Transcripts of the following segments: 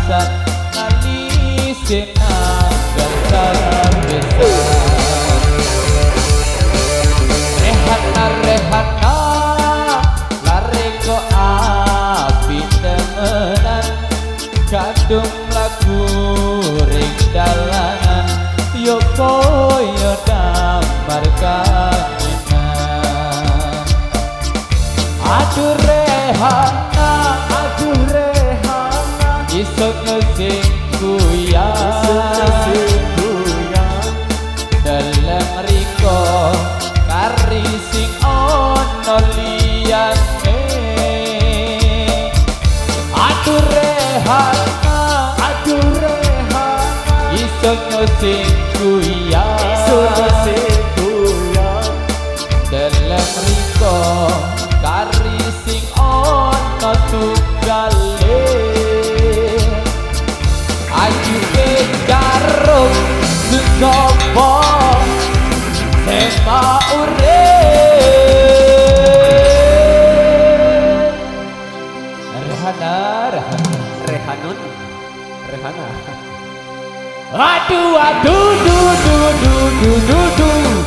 langsat alisena dasar besar Rehana lare ko api temenan kadung lagu ring dalanan yo koyo damar kangenan aduh Rehana isok ngesing kuyang dalam riko kari sing ono liyane aduh Rehana isok ngesing kuyang dalam riko kari sing ono tunggale ayu ke jarum sesopo sema ure Rehana aduh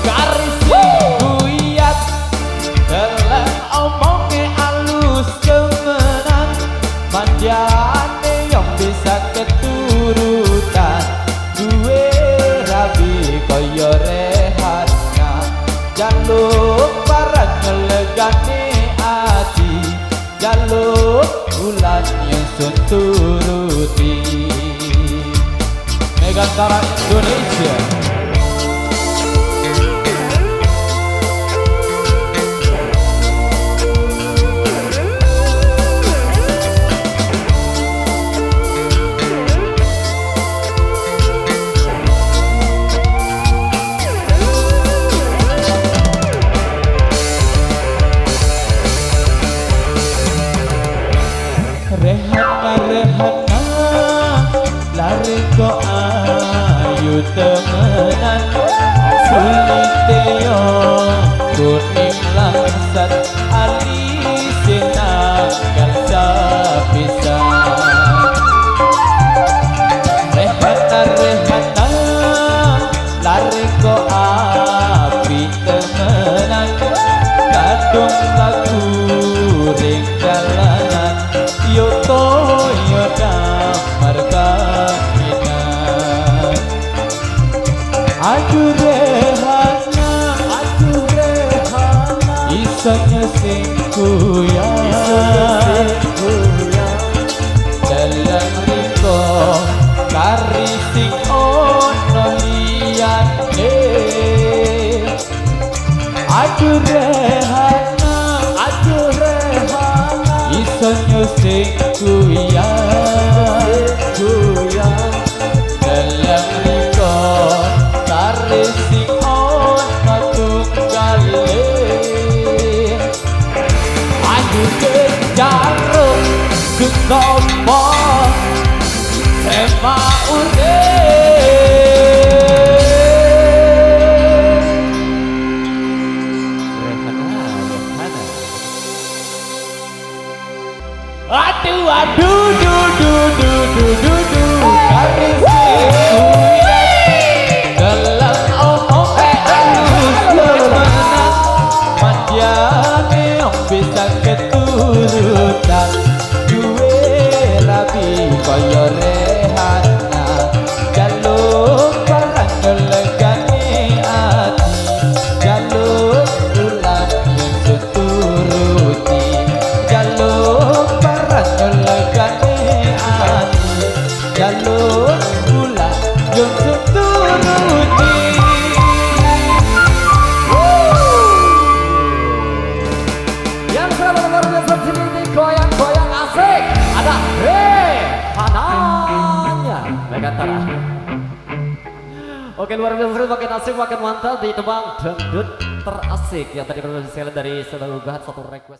garis kuyat dalam omongnya alus kemenang manjane yang bisa keturutan duwe rabi koyo Rehana jaluk barang ngelegane ati jaluk bulan yang sun turuti Megantara Indonesia Rehana lari ko ayu temenan sulite yo kuning langsat alisena kalsa pisan Rehana lari ko api temenan kadung lagu ring dalanan yo koyo damar kangenan aduh Rehana isoknya sing kuyang dalam riko kari sing ono liyane aduh Rehana isoknya sing kuyang dalam riko kari sing ono tunggale aduh ke jarum sesopo sema ure aduh kari dalam omong halus kemenang manjane yang bisa keturutan duwe rabi koyo Rehana jaluk barang ngelegane ati jaluk bulan yang seturuti jaluk barang ngelegane ati jaluk bulan yang seturuti yang selalu luar biasa sini goyang-goyang asik ada Rehananya Megantara. Oke, luar biasa makin asik makin mantap ditebang dangdut terasik yang tadi berhasil dari sebuah unggahan satu request.